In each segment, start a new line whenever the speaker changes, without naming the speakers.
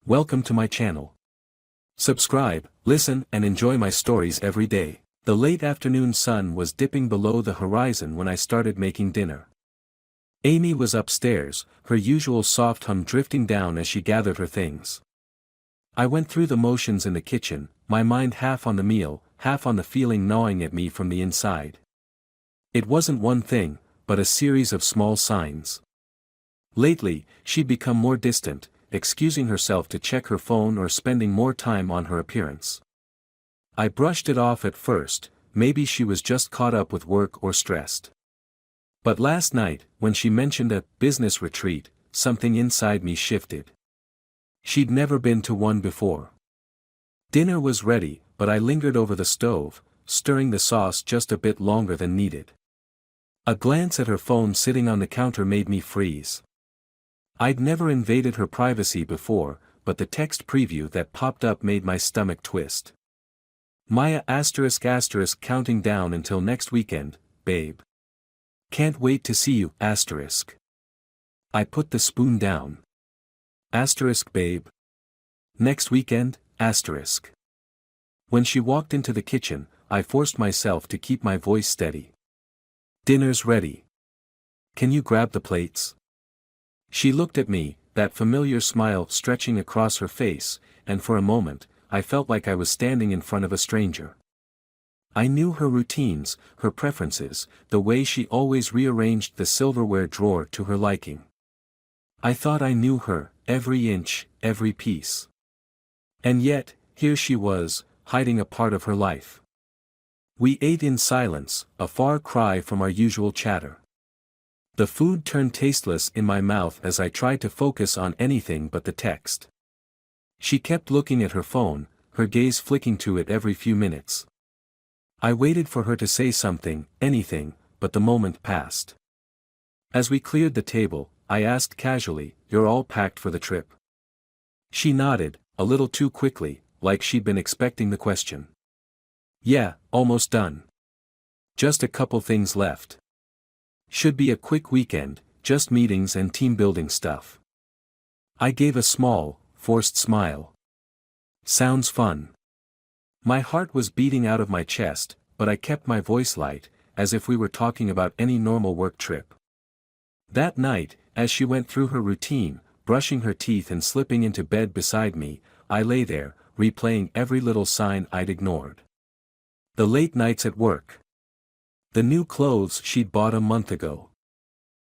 Welcome to my channel. Subscribe, listen, and enjoy my stories every day. The late afternoon sun was dipping below the horizon when I started making dinner. Amy was upstairs, her usual soft hum drifting down as she gathered her things. I went through the motions in the kitchen, my mind half on the meal, half on the feeling gnawing at me from the inside. It wasn't one thing, but a series of small signs. Lately, she'd become more distant, excusing herself to check her phone or spending more time on her appearance. I brushed it off at first, maybe she was just caught up with work or stressed. But last night, when she mentioned a business retreat, something inside me shifted. She'd never been to one before. Dinner was ready, but I lingered over the stove, stirring the sauce just a bit longer than needed. A glance at her phone sitting on the counter made me freeze. I'd never invaded her privacy before, but the text preview that popped up made my stomach twist. Maya *** counting down until next weekend, babe. Can't wait to see you **. I put the spoon down. Babe. Next weekend, **. When she walked into the kitchen, I forced myself to keep my voice steady. Dinner's ready. Can you grab the plates? She looked at me, that familiar smile stretching across her face, and for a moment, I felt like I was standing in front of a stranger. I knew her routines, her preferences, the way she always rearranged the silverware drawer to her liking. I thought I knew her, every inch, every piece. And yet, here she was, hiding a part of her life. We ate in silence, a far cry from our usual chatter. The food turned tasteless in my mouth as I tried to focus on anything but the text. She kept looking at her phone, her gaze flicking to it every few minutes. I waited for her to say something, anything, but the moment passed. As we cleared the table, I asked casually, "You're all packed for the trip?" She nodded, a little too quickly, like she'd been expecting the question. "Yeah, almost done. Just a couple things left. Should be a quick weekend, just meetings and team-building stuff." I gave a small, forced smile. Sounds fun. My heart was beating out of my chest, but I kept my voice light, as if we were talking about any normal work trip. That night, as she went through her routine, brushing her teeth and slipping into bed beside me, I lay there, replaying every little sign I'd ignored. The late nights at work. The new clothes she'd bought a month ago.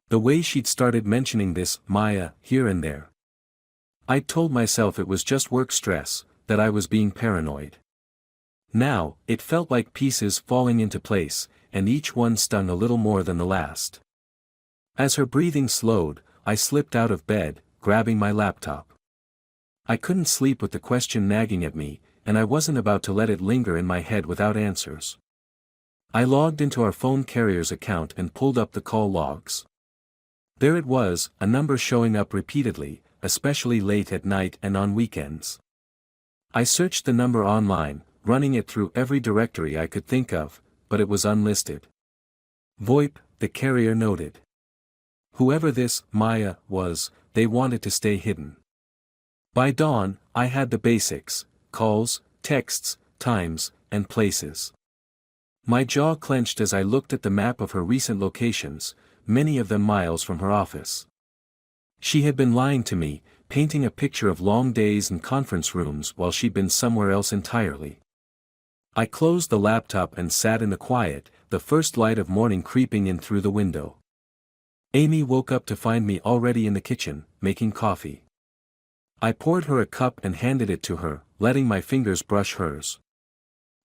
The way she'd started mentioning this Maya here and there. I'd told myself it was just work stress, that I was being paranoid. Now, it felt like pieces falling into place, and each one stung a little more than the last. As her breathing slowed, I slipped out of bed, grabbing my laptop. I couldn't sleep with the question nagging at me, and I wasn't about to let it linger in my head without answers. I logged into our phone carrier's account and pulled up the call logs. There it was, a number showing up repeatedly, especially late at night and on weekends. I searched the number online, running it through every directory I could think of, but it was unlisted. VoIP, the carrier noted. Whoever this Maya was, they wanted to stay hidden. By dawn, I had the basics: calls, texts, times, and places. My jaw clenched as I looked at the map of her recent locations, many of them miles from her office. She had been lying to me, painting a picture of long days in conference rooms while she'd been somewhere else entirely. I closed the laptop and sat in the quiet, the first light of morning creeping in through the window. Amy woke up to find me already in the kitchen, making coffee. I poured her a cup and handed it to her, letting my fingers brush hers.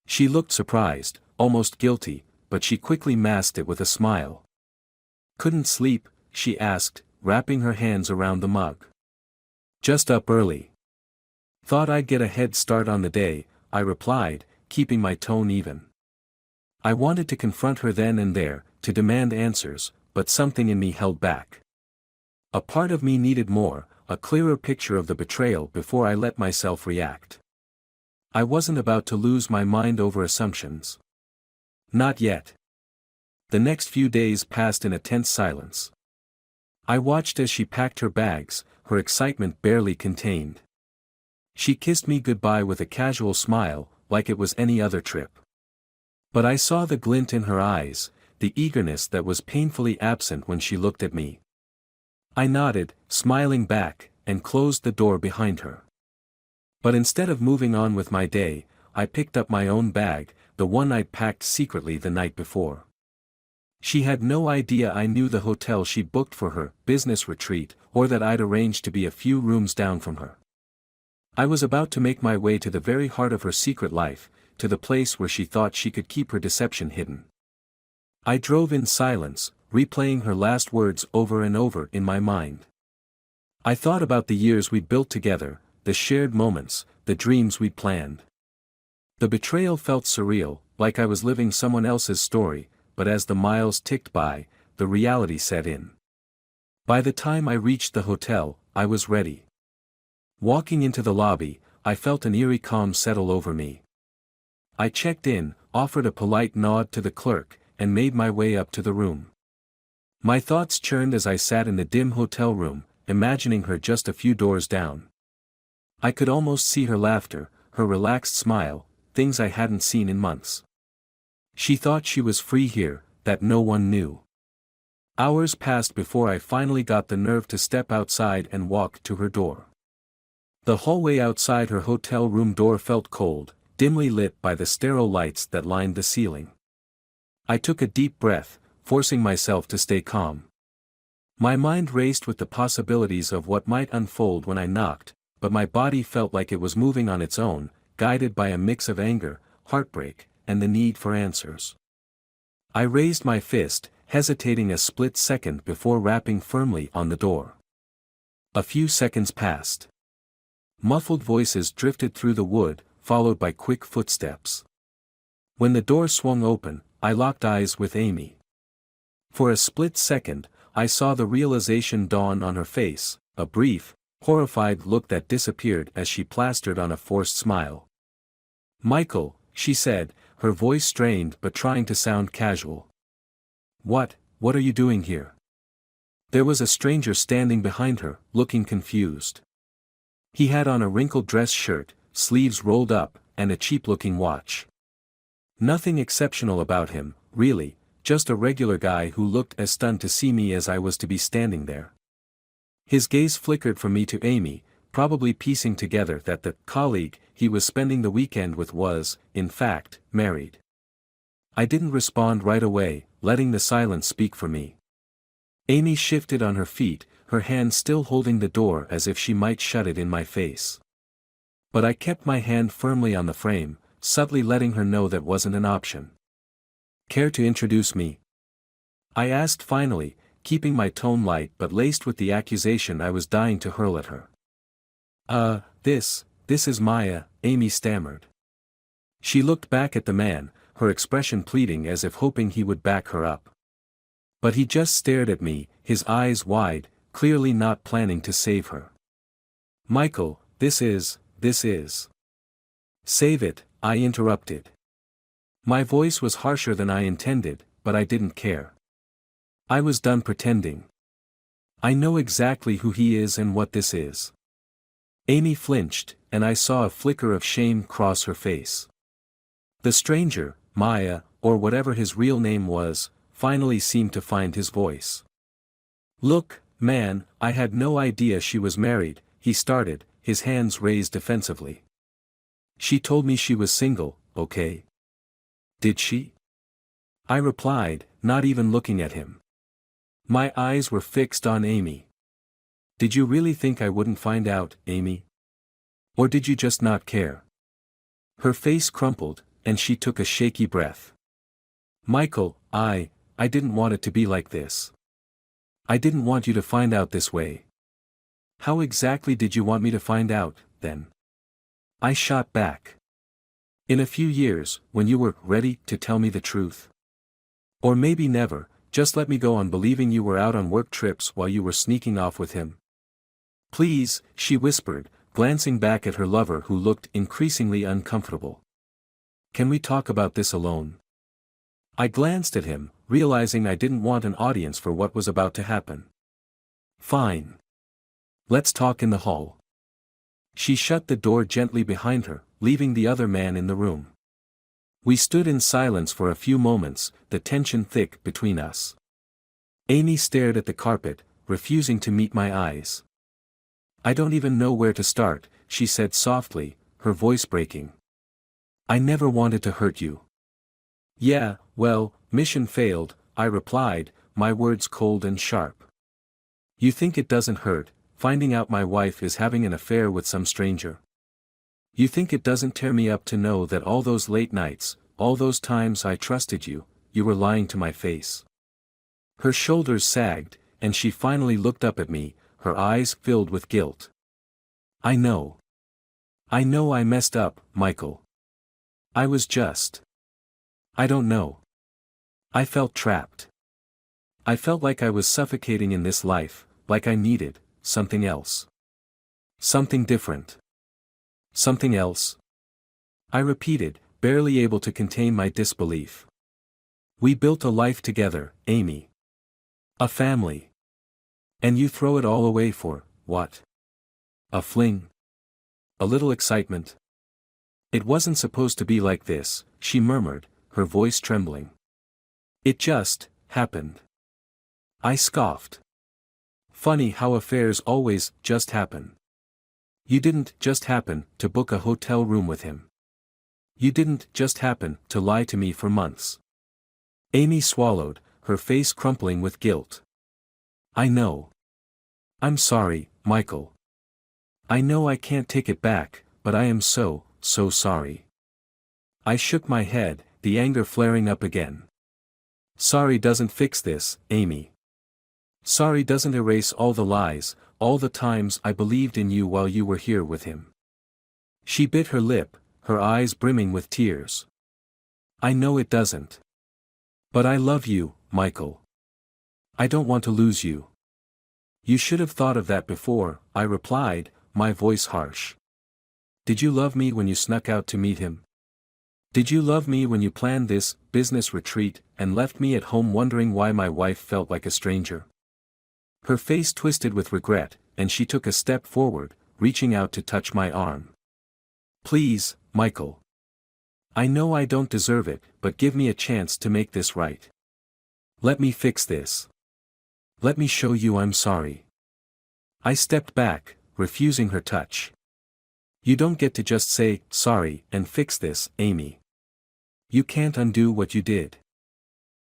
She looked surprised, almost guilty, but she quickly masked it with a smile. "Couldn't sleep?" she asked, wrapping her hands around the mug. "Just up early. Thought I'd get a head start on the day," I replied, keeping my tone even. I wanted to confront her then and there, to demand answers, but something in me held back. A part of me needed more, a clearer picture of the betrayal before I let myself react. I wasn't about to lose my mind over assumptions. Not yet. The next few days passed in a tense silence. I watched as she packed her bags, her excitement barely contained. She kissed me goodbye with a casual smile, like it was any other trip. But I saw the glint in her eyes, the eagerness that was painfully absent when she looked at me. I nodded, smiling back, and closed the door behind her. But instead of moving on with my day, I picked up my own bag, the one I'd packed secretly the night before. She had no idea I knew the hotel she'd booked for her business retreat, or that I'd arranged to be a few rooms down from her. I was about to make my way to the very heart of her secret life, to the place where she thought she could keep her deception hidden. I drove in silence, replaying her last words over and over in my mind. I thought about the years we'd built together, the shared moments, the dreams we'd planned. The betrayal felt surreal, like I was living someone else's story, but as the miles ticked by, the reality set in. By the time I reached the hotel, I was ready. Walking into the lobby, I felt an eerie calm settle over me. I checked in, offered a polite nod to the clerk, and made my way up to the room. My thoughts churned as I sat in the dim hotel room, imagining her just a few doors down. I could almost see her laughter, her relaxed smile, things I hadn't seen in months. She thought she was free here, that no one knew. Hours passed before I finally got the nerve to step outside and walk to her door. The hallway outside her hotel room door felt cold, dimly lit by the sterile lights that lined the ceiling. I took a deep breath, forcing myself to stay calm. My mind raced with the possibilities of what might unfold when I knocked, but my body felt like it was moving on its own, guided by a mix of anger, heartbreak, and the need for answers. I raised my fist, hesitating a split second before rapping firmly on the door. A few seconds passed. Muffled voices drifted through the wood, followed by quick footsteps. When the door swung open, I locked eyes with Amy. For a split second, I saw the realization dawn on her face, a brief, horrified look that disappeared as she plastered on a forced smile. "Michael," she said, her voice strained but trying to sound casual. What are you doing here?" There was a stranger standing behind her, looking confused. He had on a wrinkled dress shirt, sleeves rolled up, and a cheap-looking watch. Nothing exceptional about him, really, just a regular guy who looked as stunned to see me as I was to be standing there. His gaze flickered from me to Amy, probably piecing together that the colleague he was spending the weekend with was, in fact, married. I didn't respond right away, letting the silence speak for me. Amy shifted on her feet, her hand still holding the door as if she might shut it in my face. But I kept my hand firmly on the frame, subtly letting her know that wasn't an option. "Care to introduce me?" I asked finally, keeping my tone light but laced with the accusation I was dying to hurl at her. This is Maya," Amy stammered. She looked back at the man, her expression pleading as if hoping he would back her up. But he just stared at me, his eyes wide, clearly not planning to save her. "Michael, this is. Save it," I interrupted. My voice was harsher than I intended, but I didn't care. I was done pretending. "I know exactly who he is and what this is." Amy flinched, and I saw a flicker of shame cross her face. The stranger, Maya, or whatever his real name was, finally seemed to find his voice. "Look, man, I had no idea she was married," he started, his hands raised defensively. "She told me she was single, okay?" "Did she?" I replied, not even looking at him. My eyes were fixed on Amy. "Did you really think I wouldn't find out, Amy? Or did you just not care?" Her face crumpled, and she took a shaky breath. "Michael, I didn't want it to be like this. I didn't want you to find out this way." "How exactly did you want me to find out, then?" I shot back. "In a few years, when you were ready to tell me the truth. Or maybe never, just let me go on believing you were out on work trips while you were sneaking off with him." "Please," she whispered, glancing back at her lover who looked increasingly uncomfortable. "Can we talk about this alone?" I glanced at him, realizing I didn't want an audience for what was about to happen. "Fine. Let's talk in the hall." She shut the door gently behind her, leaving the other man in the room. We stood in silence for a few moments, the tension thick between us. Amy stared at the carpet, refusing to meet my eyes. "I don't even know where to start," she said softly, her voice breaking. "I never wanted to hurt you." "Yeah, well, mission failed," I replied, my words cold and sharp. "You think it doesn't hurt, finding out my wife is having an affair with some stranger? You think it doesn't tear me up to know that all those late nights, all those times I trusted you, you were lying to my face?" Her shoulders sagged, and she finally looked up at me, her eyes filled with guilt. "I know. I know I messed up, Michael. I was just. I don't know. I felt trapped. I felt like I was suffocating in this life, like I needed something else. Something different. Something else?" I repeated, barely able to contain my disbelief. "We built a life together, Amy. A family. And you throw it all away for, what? A fling? A little excitement?" "It wasn't supposed to be like this," she murmured, her voice trembling. "It just happened." I scoffed. "Funny how affairs always just happen. You didn't just happen to book a hotel room with him. You didn't just happen to lie to me for months." Amy swallowed, her face crumpling with guilt. "I know. I'm sorry, Michael. I know I can't take it back, but I am so sorry." I shook my head, the anger flaring up again. "Sorry doesn't fix this, Amy. Sorry doesn't erase all the lies, all the times I believed in you while you were here with him." She bit her lip, her eyes brimming with tears. "I know it doesn't. But I love you, Michael. I don't want to lose you." "You should have thought of that before," I replied, my voice harsh. "Did you love me when you snuck out to meet him? Did you love me when you planned this business retreat and left me at home wondering why my wife felt like a stranger?" Her face twisted with regret, and she took a step forward, reaching out to touch my arm. "Please, Michael. I know I don't deserve it, but give me a chance to make this right. Let me fix this. Let me show you I'm sorry." I stepped back, refusing her touch. "You don't get to just say, sorry, and fix this, Amy. You can't undo what you did.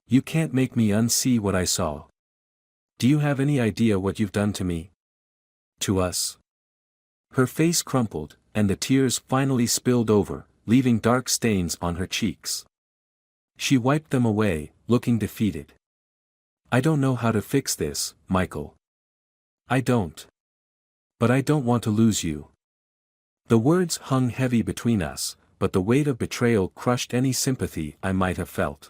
You can't make me unsee what I saw. Do you have any idea what you've done to me? To us?" Her face crumpled, and the tears finally spilled over, leaving dark stains on her cheeks. She wiped them away, looking defeated. "I don't know how to fix this, Michael. I don't. But I don't want to lose you." The words hung heavy between us, but the weight of betrayal crushed any sympathy I might have felt.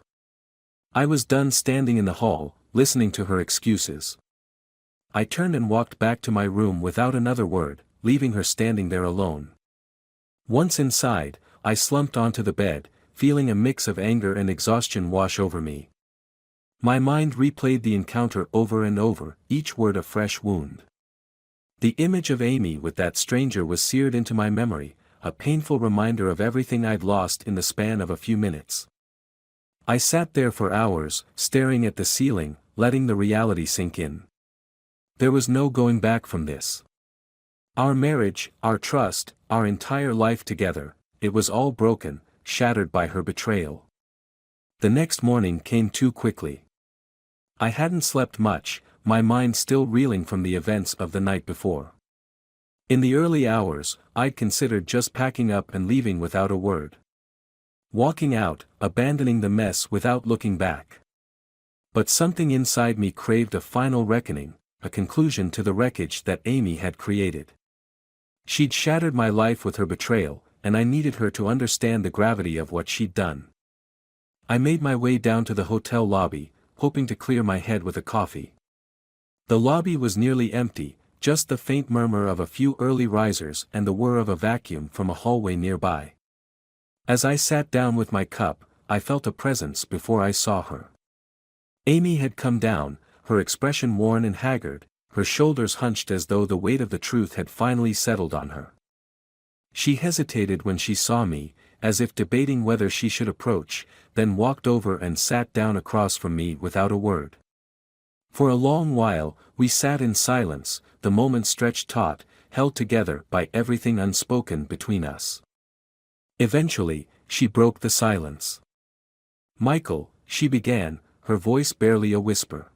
I was done standing in the hall, listening to her excuses. I turned and walked back to my room without another word, leaving her standing there alone. Once inside, I slumped onto the bed, feeling a mix of anger and exhaustion wash over me. My mind replayed the encounter over and over, each word a fresh wound. The image of Amy with that stranger was seared into my memory, a painful reminder of everything I'd lost in the span of a few minutes. I sat there for hours, staring at the ceiling, letting the reality sink in. There was no going back from this. Our marriage, our trust, our entire life together, it was all broken, shattered by her betrayal. The next morning came too quickly. I hadn't slept much, my mind still reeling from the events of the night before. In the early hours, I'd considered just packing up and leaving without a word. Walking out, abandoning the mess without looking back. But something inside me craved a final reckoning, a conclusion to the wreckage that Amy had created. She'd shattered my life with her betrayal, and I needed her to understand the gravity of what she'd done. I made my way down to the hotel lobby, hoping to clear my head with a coffee. The lobby was nearly empty, just the faint murmur of a few early risers and the whir of a vacuum from a hallway nearby. As I sat down with my cup, I felt a presence before I saw her. Amy had come down, her expression worn and haggard, her shoulders hunched as though the weight of the truth had finally settled on her. She hesitated when she saw me, as if debating whether she should approach, then walked over and sat down across from me without a word. For a long while, we sat in silence, the moment stretched taut, held together by everything unspoken between us. Eventually, she broke the silence. "Michael," she began, her voice barely a whisper.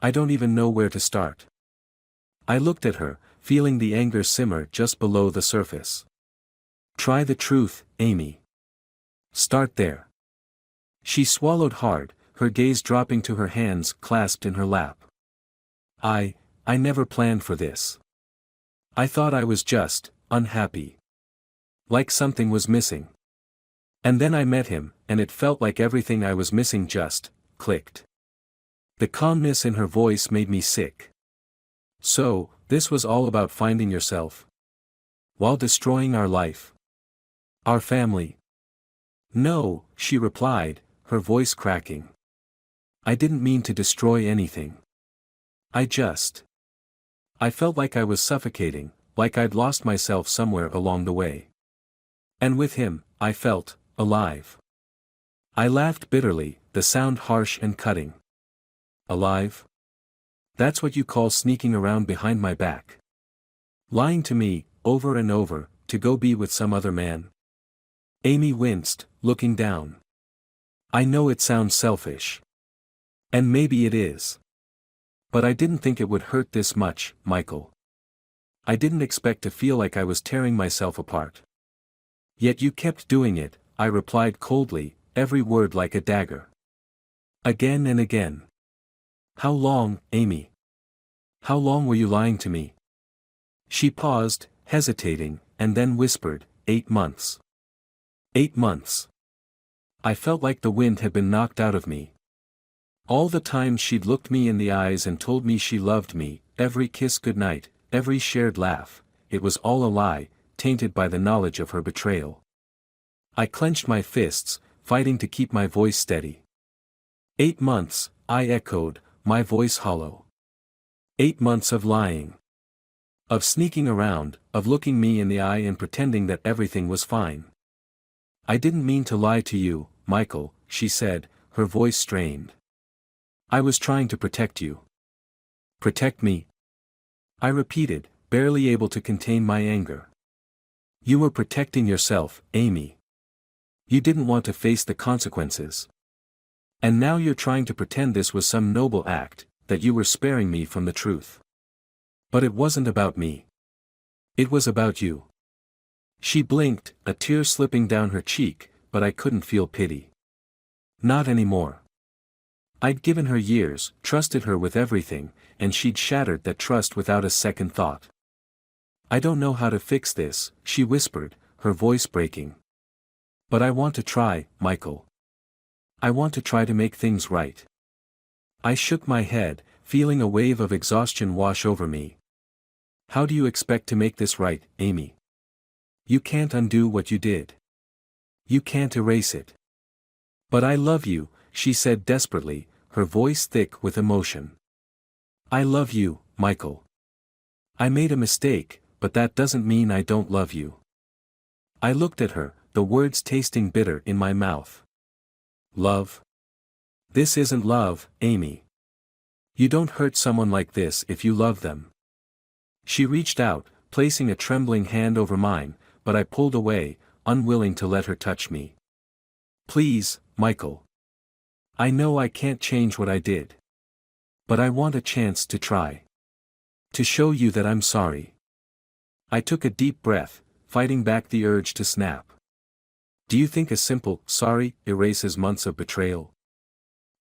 "I don't even know where to start." I looked at her, feeling the anger simmer just below the surface. "Try the truth, Amy. Start there." She swallowed hard, her gaze dropping to her hands clasped in her lap. I never planned for this. I thought I was just unhappy. Like something was missing. And then I met him, and it felt like everything I was missing just clicked. The calmness in her voice made me sick. "So, this was all about finding yourself? While destroying our life? Our family?" "No," she replied, her voice cracking. "I didn't mean to destroy anything. I felt like I was suffocating, like I'd lost myself somewhere along the way. And with him, I felt alive." I laughed bitterly, the sound harsh and cutting. "Alive? That's what you call sneaking around behind my back? Lying to me, over and over, to go be with some other man?" Amy winced, looking down. "I know it sounds selfish. And maybe it is. But I didn't think it would hurt this much, Michael. I didn't expect to feel like I was tearing myself apart. Yet you kept doing it," I replied coldly, every word like a dagger. "Again and again. How long, Amy? How long were you lying to me?" She paused, hesitating, and then whispered, 8 months. 8 months. I felt like the wind had been knocked out of me. All the time she'd looked me in the eyes and told me she loved me, every kiss goodnight, every shared laugh, it was all a lie, tainted by the knowledge of her betrayal. I clenched my fists, fighting to keep my voice steady. 8 months, I echoed, my voice hollow. 8 months of lying. Of sneaking around, of looking me in the eye and pretending that everything was fine. "I didn't mean to lie to you, Michael," she said, her voice strained. "I was trying to protect you." "Protect me?" I repeated, barely able to contain my anger. "You were protecting yourself, Amy. You didn't want to face the consequences. And now you're trying to pretend this was some noble act, that you were sparing me from the truth. But it wasn't about me. It was about you." She blinked, a tear slipping down her cheek, but I couldn't feel pity. Not anymore. I'd given her years, trusted her with everything, and she'd shattered that trust without a second thought. "I don't know how to fix this," she whispered, her voice breaking. "But I want to try, Michael. I want to try to make things right." I shook my head, feeling a wave of exhaustion wash over me. "How do you expect to make this right, Amy? You can't undo what you did. You can't erase it." "But I love you," she said desperately, her voice thick with emotion. "I love you, Michael. I made a mistake, but that doesn't mean I don't love you." I looked at her, the words tasting bitter in my mouth. "Love? This isn't love, Amy. You don't hurt someone like this if you love them." She reached out, placing a trembling hand over mine, but I pulled away, unwilling to let her touch me. "Please, Michael. I know I can't change what I did. But I want a chance to try. To show you that I'm sorry." I took a deep breath, fighting back the urge to snap. "Do you think a simple, sorry, erases months of betrayal?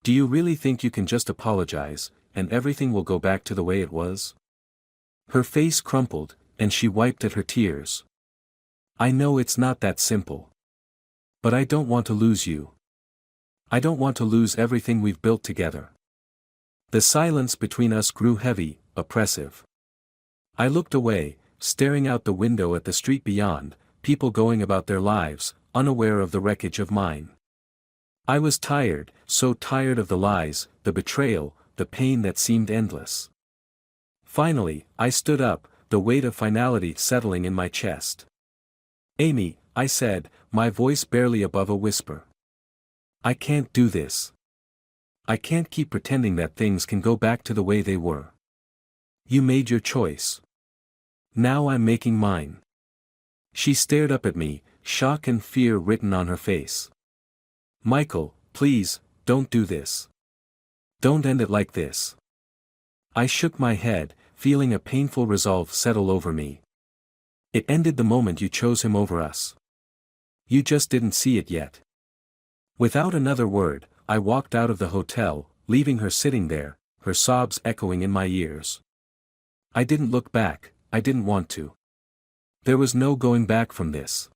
Do you really think you can just apologize, and everything will go back to the way it was?" Her face crumpled, and she wiped at her tears. "I know it's not that simple. But I don't want to lose you. I don't want to lose everything we've built together." The silence between us grew heavy, oppressive. I looked away, staring out the window at the street beyond, people going about their lives, unaware of the wreckage of mine. I was tired, so tired of the lies, the betrayal, the pain that seemed endless. Finally, I stood up, the weight of finality settling in my chest. Amy, I said, my voice barely above a whisper. I can't do this. I can't keep pretending that things can go back to the way they were. You made your choice. Now I'm making mine. She stared up at me, shock and fear written on her face. Michael, please, don't do this. Don't end it like this. I shook my head, feeling a painful resolve settle over me. It ended the moment you chose him over us. You just didn't see it yet. Without another word, I walked out of the hotel, leaving her sitting there, her sobs echoing in my ears. I didn't look back, I didn't want to. There was no going back from this.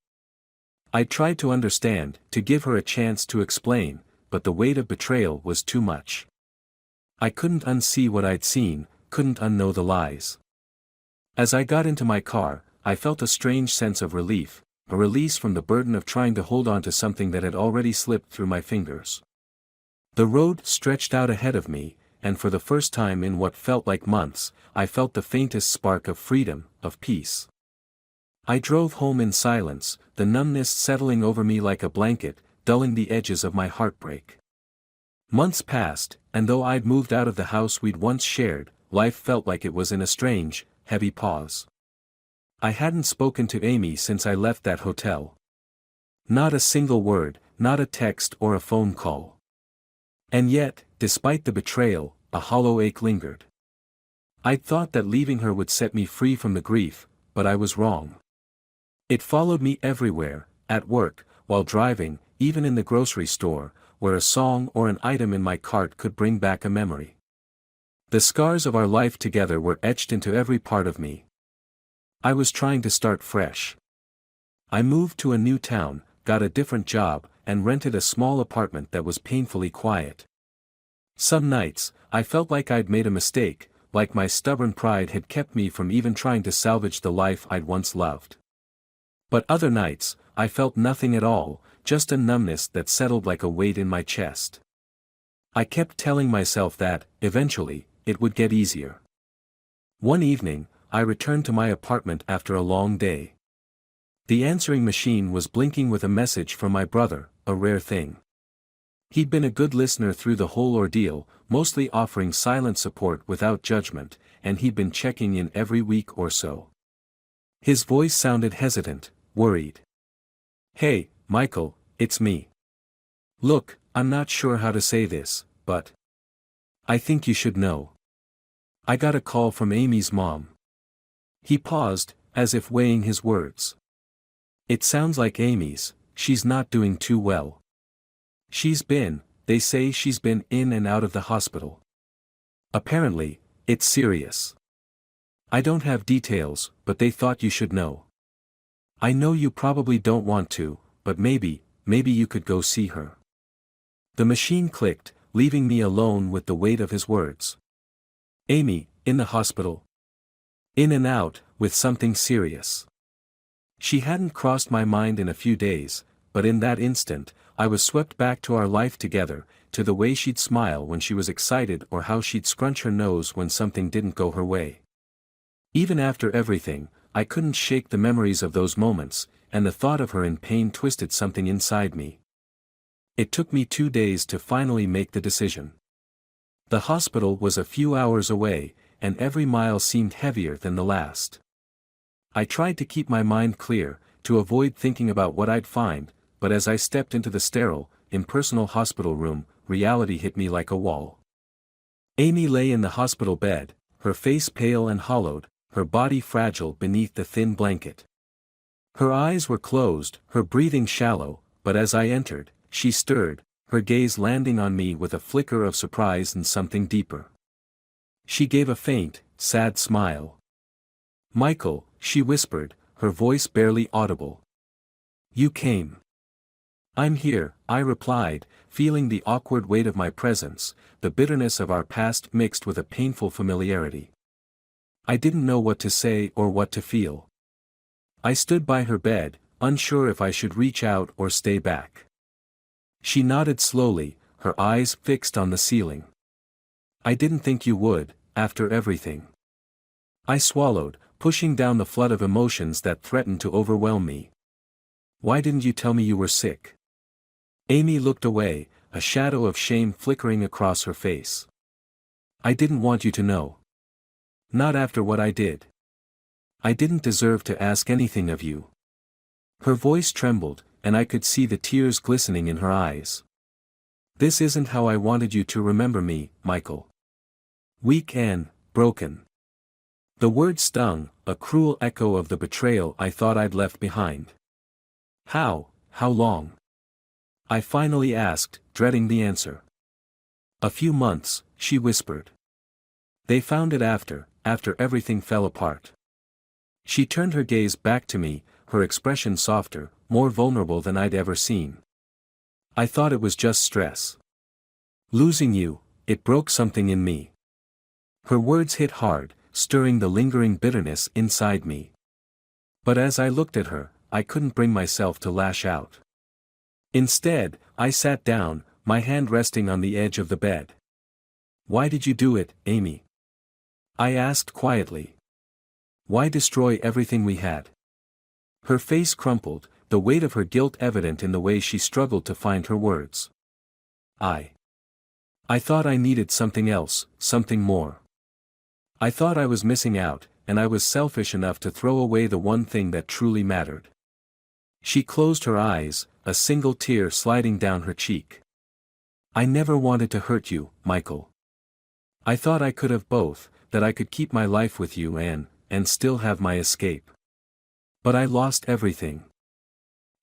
I tried to understand, to give her a chance to explain, but the weight of betrayal was too much. I couldn't unsee what I'd seen, couldn't unknow the lies. As I got into my car, I felt a strange sense of relief, a release from the burden of trying to hold on to something that had already slipped through my fingers. The road stretched out ahead of me, and for the first time in what felt like months, I felt the faintest spark of freedom, of peace. I drove home in silence, the numbness settling over me like a blanket, dulling the edges of my heartbreak. Months passed, and though I'd moved out of the house we'd once shared, life felt like it was in a strange, heavy pause. I hadn't spoken to Amy since I left that hotel. Not a single word, not a text or a phone call. And yet, despite the betrayal, a hollow ache lingered. I'd thought that leaving her would set me free from the grief, but I was wrong. It followed me everywhere, at work, while driving, even in the grocery store, where a song or an item in my cart could bring back a memory. The scars of our life together were etched into every part of me. I was trying to start fresh. I moved to a new town, got a different job, and rented a small apartment that was painfully quiet. Some nights, I felt like I'd made a mistake, like my stubborn pride had kept me from even trying to salvage the life I'd once loved. But other nights, I felt nothing at all, just a numbness that settled like a weight in my chest. I kept telling myself that, eventually, it would get easier. One evening, I returned to my apartment after a long day. The answering machine was blinking with a message from my brother, a rare thing. He'd been a good listener through the whole ordeal, mostly offering silent support without judgment, and he'd been checking in every week or so. His voice sounded hesitant, worried. "Hey, Michael, it's me. Look, I'm not sure how to say this, but I think you should know. I got a call from Amy's mom." He paused, as if weighing his words. "It sounds like Amy's, she's not doing too well. They say she's been in and out of the hospital. Apparently, it's serious. I don't have details, but they thought you should know. I know you probably don't want to, but maybe you could go see her." The machine clicked, leaving me alone with the weight of his words. Amy, in the hospital? In and out, with something serious. She hadn't crossed my mind in a few days, but in that instant, I was swept back to our life together, to the way she'd smile when she was excited or how she'd scrunch her nose when something didn't go her way. Even after everything, I couldn't shake the memories of those moments, and the thought of her in pain twisted something inside me. It took me 2 days to finally make the decision. The hospital was a few hours away, and every mile seemed heavier than the last. I tried to keep my mind clear, to avoid thinking about what I'd find, but as I stepped into the sterile, impersonal hospital room, reality hit me like a wall. Amy lay in the hospital bed, her face pale and hollowed, her body fragile beneath the thin blanket. Her eyes were closed, her breathing shallow, but as I entered, she stirred, her gaze landing on me with a flicker of surprise and something deeper. She gave a faint, sad smile. "Michael," she whispered, her voice barely audible. "You came." "I'm here," I replied, feeling the awkward weight of my presence, the bitterness of our past mixed with a painful familiarity. I didn't know what to say or what to feel. I stood by her bed, unsure if I should reach out or stay back. She nodded slowly, her eyes fixed on the ceiling. "I didn't think you would, after everything." I swallowed, pushing down the flood of emotions that threatened to overwhelm me. Why didn't you tell me you were sick? Amy looked away, a shadow of shame flickering across her face. I didn't want you to know. Not after what I did. I didn't deserve to ask anything of you. Her voice trembled, and I could see the tears glistening in her eyes. This isn't how I wanted you to remember me, Michael. Weak and broken. The word stung, a cruel echo of the betrayal I thought I'd left behind. How long? I finally asked, dreading the answer. A few months, she whispered. They found it after everything fell apart. She turned her gaze back to me, her expression softer, more vulnerable than I'd ever seen. I thought it was just stress. Losing you, it broke something in me. Her words hit hard, stirring the lingering bitterness inside me. But as I looked at her, I couldn't bring myself to lash out. Instead, I sat down, my hand resting on the edge of the bed. Why did you do it, Amy? I asked quietly. Why destroy everything we had? Her face crumpled, the weight of her guilt evident in the way she struggled to find her words. I thought I needed something else, something more. I thought I was missing out, and I was selfish enough to throw away the one thing that truly mattered. She closed her eyes, a single tear sliding down her cheek. I never wanted to hurt you, Michael. I thought I could have both, that I could keep my life with you and still have my escape. But I lost everything.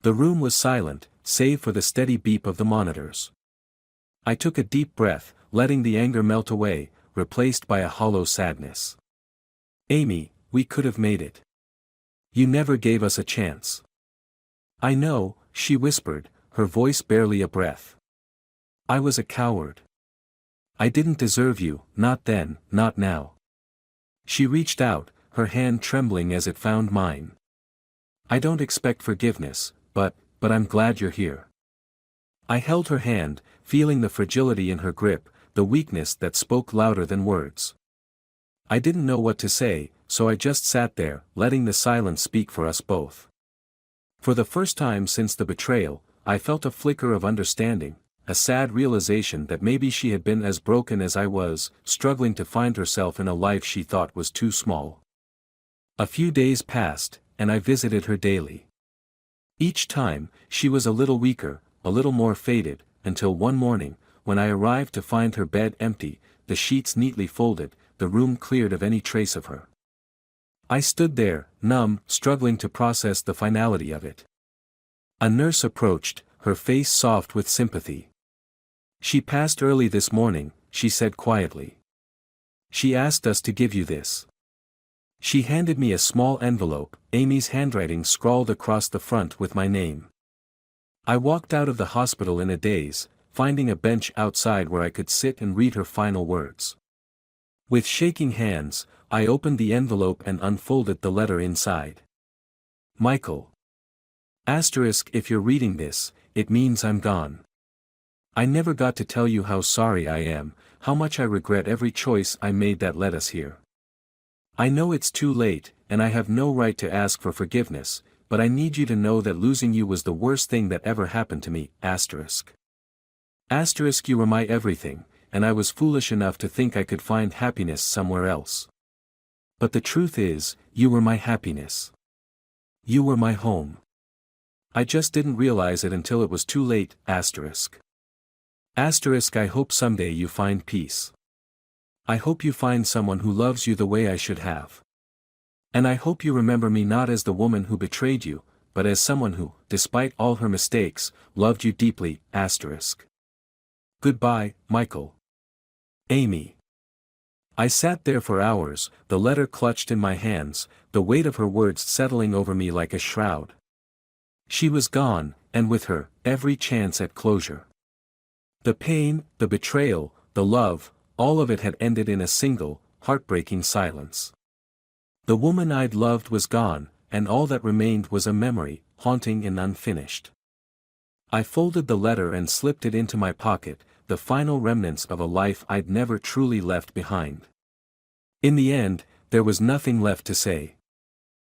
The room was silent, save for the steady beep of the monitors. I took a deep breath, letting the anger melt away, replaced by a hollow sadness. Amy, we could have made it. You never gave us a chance. I know, she whispered, her voice barely a breath. I was a coward. I didn't deserve you, not then, not now. She reached out, her hand trembling as it found mine. I don't expect forgiveness, but I'm glad you're here. I held her hand, feeling the fragility in her grip, the weakness that spoke louder than words. I didn't know what to say, so I just sat there, letting the silence speak for us both. For the first time since the betrayal, I felt a flicker of understanding, a sad realization that maybe she had been as broken as I was, struggling to find herself in a life she thought was too small. A few days passed, and I visited her daily. Each time, she was a little weaker, a little more faded, until one morning, when I arrived to find her bed empty, the sheets neatly folded, the room cleared of any trace of her. I stood there, numb, struggling to process the finality of it. A nurse approached, her face soft with sympathy. She passed early this morning, she said quietly. She asked us to give you this. She handed me a small envelope, Amy's handwriting scrawled across the front with my name. I walked out of the hospital in a daze, finding a bench outside where I could sit and read her final words. With shaking hands, I opened the envelope and unfolded the letter inside. Michael. Asterisk, if you're reading this, it means I'm gone. I never got to tell you how sorry I am, how much I regret every choice I made that led us here. I know it's too late, and I have no right to ask for forgiveness, but I need you to know that losing you was the worst thing that ever happened to me, asterisk. Asterisk, you were my everything, and I was foolish enough to think I could find happiness somewhere else. But the truth is, you were my happiness. You were my home. I just didn't realize it until it was too late, asterisk. Asterisk, I hope someday you find peace. I hope you find someone who loves you the way I should have. And I hope you remember me not as the woman who betrayed you, but as someone who, despite all her mistakes, loved you deeply, asterisk. Goodbye, Michael. Amy. I sat there for hours, the letter clutched in my hands, the weight of her words settling over me like a shroud. She was gone, and with her, every chance at closure. The pain, the betrayal, the love, all of it had ended in a single, heartbreaking silence. The woman I'd loved was gone, and all that remained was a memory, haunting and unfinished. I folded the letter and slipped it into my pocket, the final remnants of a life I'd never truly left behind. In the end, there was nothing left to say.